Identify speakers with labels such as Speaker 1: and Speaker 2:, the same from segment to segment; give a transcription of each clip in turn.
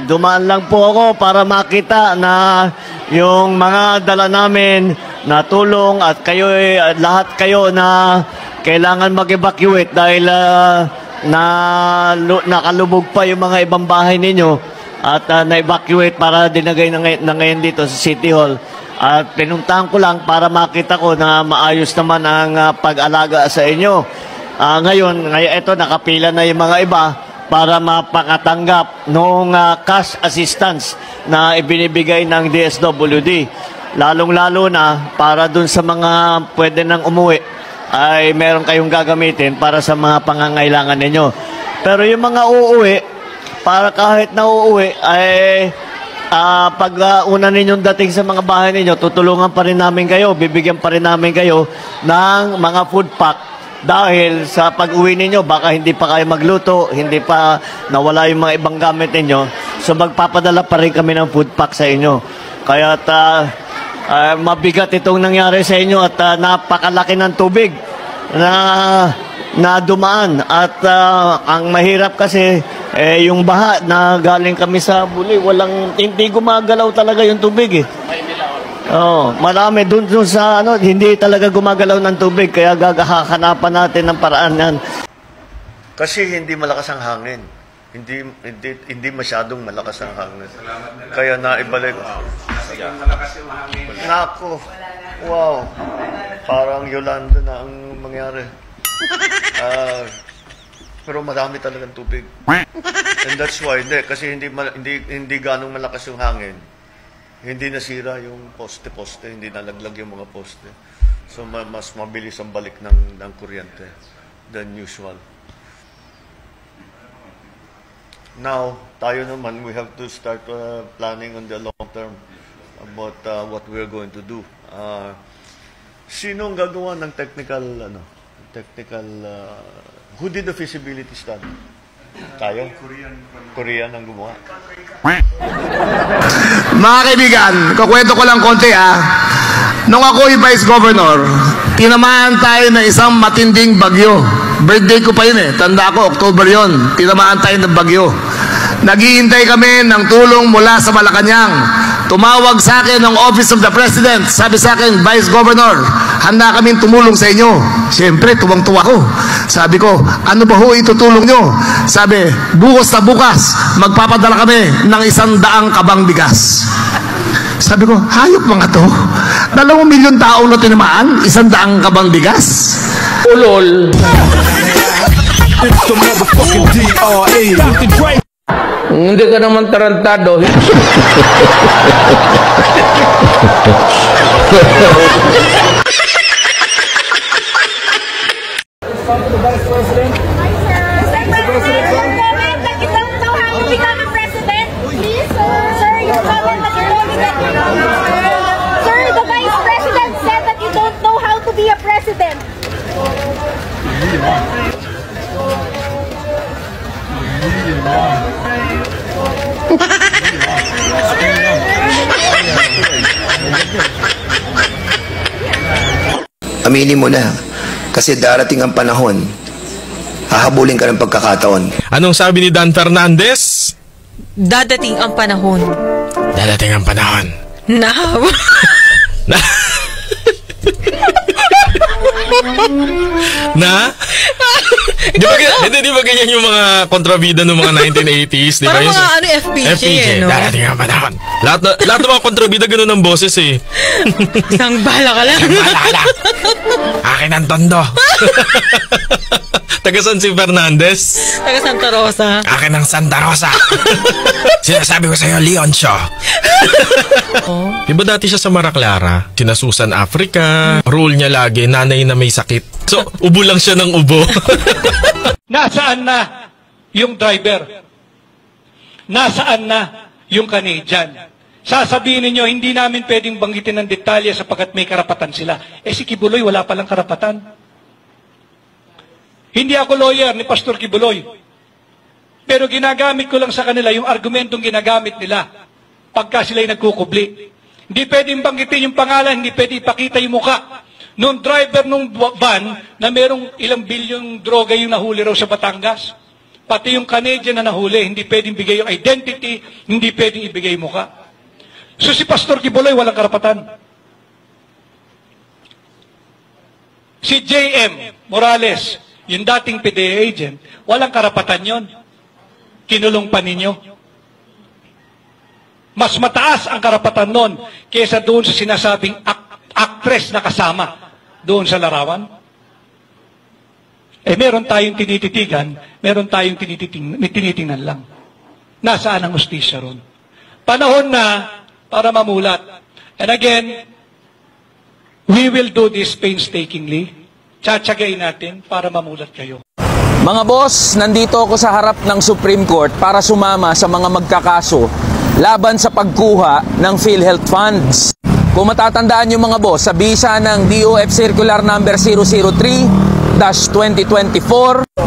Speaker 1: dumaan lang po ako para makita na yung mga dala namin na tulong at kayo, lahat kayo na kailangan mag-evacuate dahil nakalubog pa yung mga ibang bahay ninyo at na-evacuate para dinagay na ngayon dito sa City Hall. At pinuntahan ko lang para makita ko na maayos naman ang pag-alaga sa inyo. Ngayon, ito nakapila na yung mga iba para mapakatanggap noong cash assistance na ibinibigay ng DSWD. Lalong-lalo na para dun sa mga pwede nang umuwi ay meron kayong gagamitin para sa mga pangangailangan ninyo. Pero yung mga uuwi, para kahit na uuwi ay pag una ninyong dating sa mga bahay ninyo, tutulungan pa rin namin kayo, bibigyan pa rin namin kayo ng mga food pack dahil sa pag-uwi ninyo, baka hindi pa kayo magluto, hindi pa nawala yung mga ibang gamit ninyo. So magpapadala pa rin kami ng food pack sa inyo. Kaya mabigat itong nangyari sa inyo at napakalaki ng tubig na dumaan. At ang mahirap kasi yung baha na galing kami sa Buli, hindi gumagalaw talaga yung tubig eh. Oh, marami dun sa hindi talaga gumagalaw ng tubig kaya gagahanapan natin ng paraan yan. Kasi hindi malakas ang hangin. Hindi masyadong malakas ang hangin. Kaya naibalik.
Speaker 2: Malakas yung hangin.
Speaker 1: Nako. Wow. Parang Yolanda na ang mangyari. Pero marami talagang tubig. And that's why, kasi hindi ganong malakas yung hangin. Hindi nasira yung poste-poste, hindi nalaglag yung mga poste. So mas mabilis ang balik ng kuryente than usual. Now, tayo naman, we have to start planning on the long term about what we're going to do. Sino ang gagawa ng who did the feasibility study? Tayo? Korean ang gumawa.
Speaker 3: Mga kaibigan, kukwento ko lang konti Nung ako'y Vice Governor, tinamaan tayo ng isang matinding bagyo. Birthday ko pa yun Tanda ko, October yon. Tinamaan tayo ng bagyo. Naghihintay kami ng tulong mula sa Malacanang. Tumawag sa akin ng Office of the President. Sabi sa akin, Vice Governor, handa kaming tumulong sa inyo. Siyempre, tuwang-tuwa ko. Sabi ko, ano ba ho itutulong nyo? Sabi, bukas na bukas, magpapadala kami ng 100 kabang bigas. Sabi ko, hayop mga to. 2 milyon tao na tinamaan, 100 kabang bigas. Ulol. Hindi ka naman tarantado.
Speaker 4: Aminin mo na, kasi darating ang panahon, hahabulin ka ng pagkakataon.
Speaker 5: Anong sabi ni Dan Fernandez?
Speaker 6: Dadating ang panahon.
Speaker 5: Dadating ang panahon.
Speaker 6: Now.
Speaker 5: Na? Di ba ganyan yung mga kontrabida ng mga 1980s? Di ba?
Speaker 6: Parang mga FPJ no?
Speaker 5: Darating ang panahon. Lahat ng mga kontrabida ganun ang boses
Speaker 6: Isang bala ka lang.
Speaker 5: Akin ang tondo. Taga San si Fernandez?
Speaker 6: Taga Santa Rosa.
Speaker 5: Akin ang Santa Rosa. Sinasabi ko sa'yo, Leoncio. Diba dati siya sa Maraclara? Sina Susan Africa. Rule niya lagi, nanay na may sakit. So, ubo lang siya ng ubo.
Speaker 7: Nasaan na yung driver? Nasaan na yung Canadian? Sasabihin ninyo, hindi namin pwedeng banggitin ng detalye sapagkat may karapatan sila. Si Kibuloy, wala palang karapatan. Hindi ako lawyer ni Pastor Kibuloy. Pero ginagamit ko lang sa kanila yung argumentong ginagamit nila pagka sila'y nagkukubli. Hindi pwedeng banggitin yung pangalan, hindi pwedeng ipakita yung muka. Nung driver nung van na merong ilang bilyong droga yung nahuli raw sa Batangas. Pati yung Canadian na nahuli, hindi pwedeng bigay yung identity, hindi pwedeng ibigay mukha. So si Pastor Kibuloy walang karapatan. Si J.M. Morales, yung dating PDEA agent, walang karapatan yon. Kinulong pa ninyo. Mas mataas ang karapatan nun kaysa doon sa sinasabing actress na kasama doon sa larawan. Meron tayong tinititigan, meron tayong tinitingnan lang. Nasaan ang hustisya ron? Panahon na para mamulat. And again, we will do this painstakingly. Tsatsagain natin para mamulat kayo.
Speaker 8: Mga boss, nandito ako sa harap ng Supreme Court para sumama sa mga magkakaso laban sa pagkuha ng PhilHealth funds. Kung matatandaan nyo mga boss, sa bisa ng DOF Circular Number 003-2024,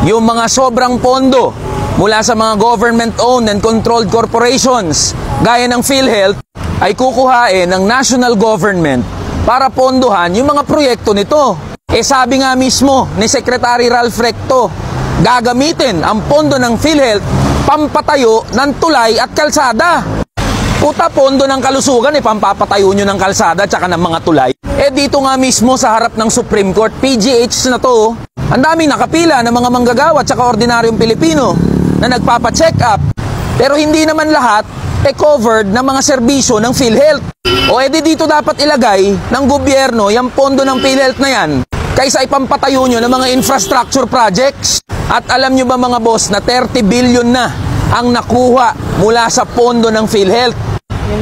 Speaker 8: yung mga sobrang pondo mula sa mga government-owned and controlled corporations gaya ng PhilHealth ay kukuhain ng national government para pondohan yung mga proyekto nito. Sabi nga mismo ni Secretary Ralph Recto, gagamitin ang pondo ng PhilHealth pampatayo ng tulay at kalsada. Puta, pondo ng kalusugan, pampapatayo nyo ng kalsada at saka ng mga tulay. Dito nga mismo sa harap ng Supreme Court, PGH na to, ang daming nakapila ng mga manggagawa at saka ordinaryong Pilipino na nagpapacheck up. Pero hindi naman lahat covered ng mga serbisyo ng PhilHealth. Dito dapat ilagay ng gobyerno yung pondo ng PhilHealth na yan kaysa ipampatayo nyo ng mga infrastructure projects. At alam nyo ba mga boss na 30 billion na ang nakuha mula sa pondo ng PhilHealth?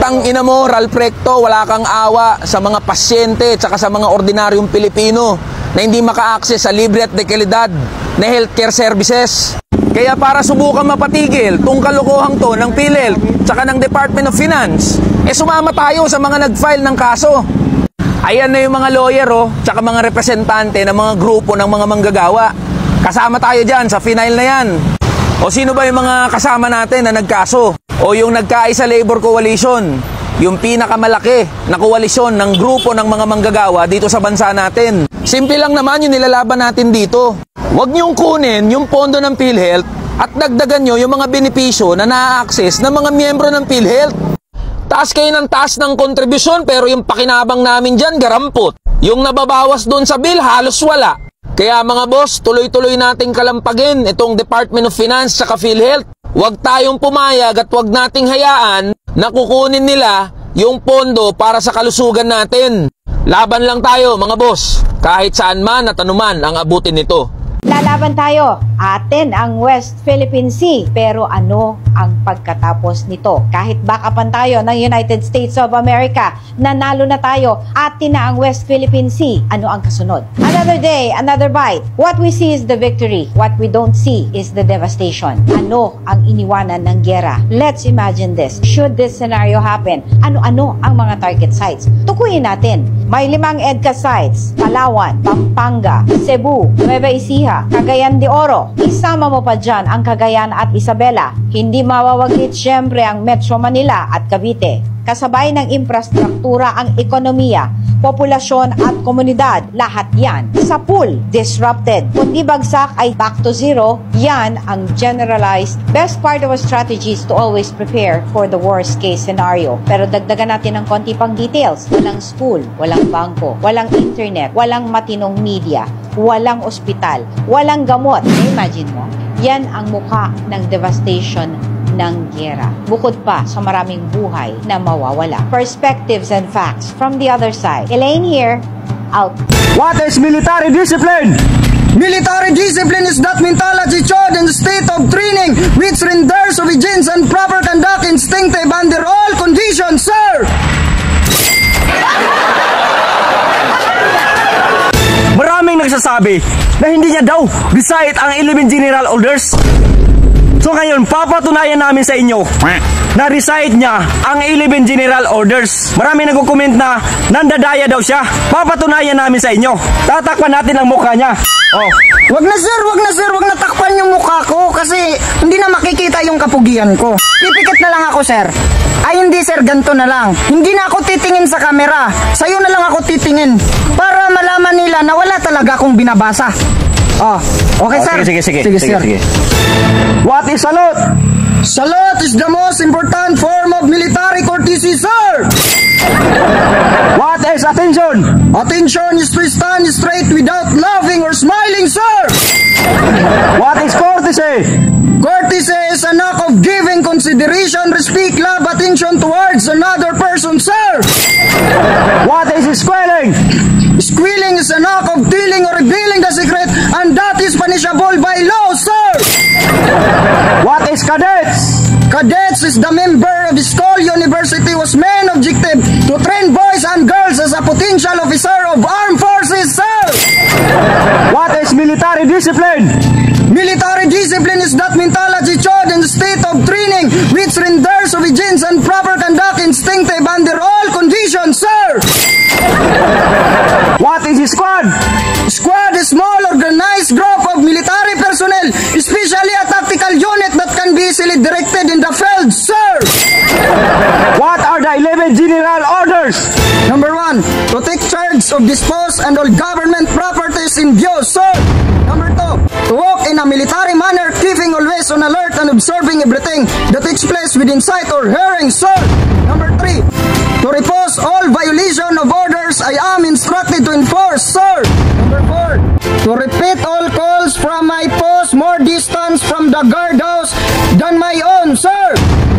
Speaker 8: Tangina mo, Ralph Recto, wala kang awa sa mga pasyente at saka sa mga ordinaryong Pilipino na hindi maka-access sa libre at de kalidad na healthcare services. Kaya para subukan mapatigil tong kalokohang to ng PhilHealth at saka ng Department of Finance, sumama tayo sa mga nag-file ng kaso. Ayan na yung mga lawyer tsaka mga representante ng mga grupo ng mga manggagawa. Kasama tayo dyan sa final na yan. Sino ba yung mga kasama natin na nagkaso? Yung nagkaisa labor coalition, yung pinakamalaki na koalisyon ng grupo ng mga manggagawa dito sa bansa natin. Simple lang naman yung nilalaban natin dito. Huwag niyong kunin yung pondo ng PhilHealth at dagdagan nyo yung mga benepisyo na na-access ng mga miyembro ng PhilHealth. Taas kayo ng taas ng kontribusyon pero yung pakinabang namin dyan, garampot. Yung nababawas doon sa bill, halos wala. Kaya mga boss, tuloy-tuloy nating kalampagin itong Department of Finance at PhilHealth. Huwag tayong pumayag at huwag nating hayaan na kukunin nila yung pondo para sa kalusugan natin. Laban lang tayo mga boss, kahit saan man at anuman ang abutin nito.
Speaker 9: Lalaban tayo. Atin ang West Philippine Sea. Pero ano ang pagkatapos nito? Kahit backupan tayo ng United States of America, nanalo na tayo, atin na ang West Philippine Sea. Ano ang kasunod? Another day, another bite. What we see is the victory. What we don't see is the devastation. Ano ang iniwanan ng giyera? Let's imagine this. Should this scenario happen, ano-ano ang mga target sites? Tukuyin natin. May 5 EDCA sites. Palawan, Pampanga, Cebu, Nueva Ecija, Cagayan de Oro. Isama mo pa dyan ang Cagayan at Isabela. Hindi mawawaglit syempre ang Metro Manila at Cavite. Kasabay ng infrastruktura ang ekonomiya, populasyon at komunidad. Lahat yan sa pool, disrupted. Kung di bagsak ay back to zero, yan ang generalized. Best part of our strategy is to always prepare for the worst case scenario. Pero dagdagan natin ng konti pang details. Walang school, walang bangko, walang internet, walang matinong media, walang ospital, walang gamot. Imagine mo, yan ang mukha ng devastation ng giyera. Bukod pa sa maraming buhay na mawawala. Perspectives and facts from the other side. Elaine here, out.
Speaker 10: What is military discipline? Military discipline is that mentality taught in the state of training which renders obedience and proper conduct instinctive under all conditions, sir! Maraming nagsasabi na hindi niya daw recite ang 11 general orders. So ngayon, papatunayan namin sa inyo na recite niya ang 11 general orders. Maraming nagko-comment na nandadaya daw siya. Papatunayan namin sa inyo. Tatakpan natin ang mukha niya. Oh.
Speaker 11: Wag na sir, wag na takpan yung mukha ko kasi hindi na makikita yung kapugian ko. Pipikit na lang ako sir. Ay hindi sir, ganito na lang. Hindi na ako titingin sa camera. Sa'yo na lang ako titingin para malaman nila na wala talaga akong binabasa. Okay, sir.
Speaker 10: Sige,
Speaker 11: sir.
Speaker 10: What is salute?
Speaker 11: Salute is the most important form of military courtesy, sir.
Speaker 10: What is attention?
Speaker 11: Attention is to stand straight without laughing or smiling, sir.
Speaker 10: What is courtesy?
Speaker 11: Courtesy is an act of giving consideration, respect, love, attention towards another person, sir.
Speaker 10: What is squalling?
Speaker 11: Squealing is an act of telling or revealing the secret, and that is punishable by law, sir.
Speaker 10: What is cadets?
Speaker 11: Cadets is the member of the school university whose main objective to train boys and girls as a potential officer of armed forces, sir.
Speaker 10: What is military discipline?
Speaker 11: Military discipline is that mentality showed in the state of training which renders obedience and proper conduct instinctive under all conditions, sir.
Speaker 10: What is squad?
Speaker 11: Squad is small organized group of military personnel, especially a tactical unit that can be easily directed in the field, sir.
Speaker 10: What are the 11 general orders?
Speaker 11: Number 1, to take charge of dispose and all government properties in view, sir. Number 2, to walk in a military manner, keeping always on alert and observing everything that takes place within sight or hearing, sir. Number 3, to repose all violation of orders I am instructed to enforce, sir. Number 4, to repeat all calls from my post more distance from the guardhouse than my own, sir.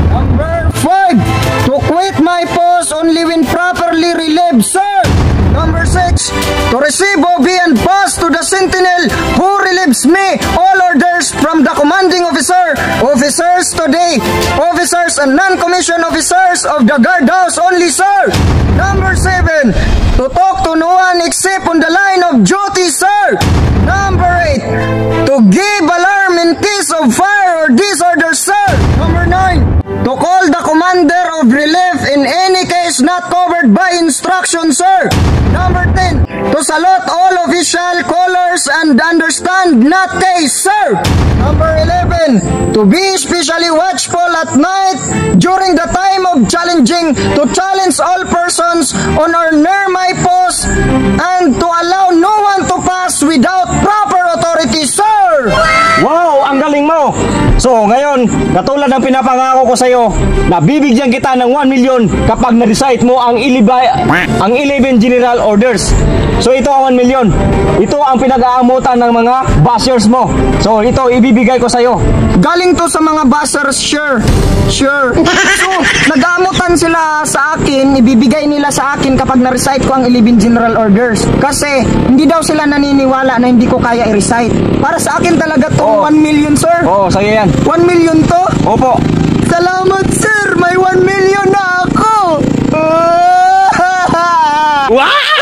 Speaker 11: Number 5, to quit my post only when properly relieved, sir. Number 6, to receive OB and pass to the sentinel who relieves me all orders from the commanding officer, officers today, officers and non-commissioned officers of the guardhouse only, sir. Number 7, to talk to no one except on the line of duty, sir. Number 8, to give alarm in case of fire or disorder, sir. Number 9, to call the commander of relief in any case not covered by instruction, sir. Number 10, to salute all official colors and understand not case, sir. Number 11, to be especially watchful at night during the time of challenging, to challenge all persons on or near my post and to allow no one to pass without proper authority, sir.
Speaker 10: Wow, ang galing mo! So, ngayon, katulad ng pinapangako ko sa iyo, nabibigyan kita ng 1 million kapag na-recite mo ang 11 general orders. So, ito ang 1 million. Ito ang pinag-aamutan ng mga bashers mo. So, ito, ibibigay ko sa iyo.
Speaker 11: Galing to sa mga bashers, sure. Sure. So, nag-aamutan sila sa akin, ibibigay nila sa akin kapag na-recite ko ang 11 general orders. Kasi, hindi daw sila naniniwala na hindi ko kaya i-recite. Para sa akin talaga to 1 million, sir.
Speaker 10: Oo, sa'yo yan.
Speaker 11: 1 million to?
Speaker 10: Opo.
Speaker 11: Salamat, sir. May 1 million na ako.
Speaker 10: Wow!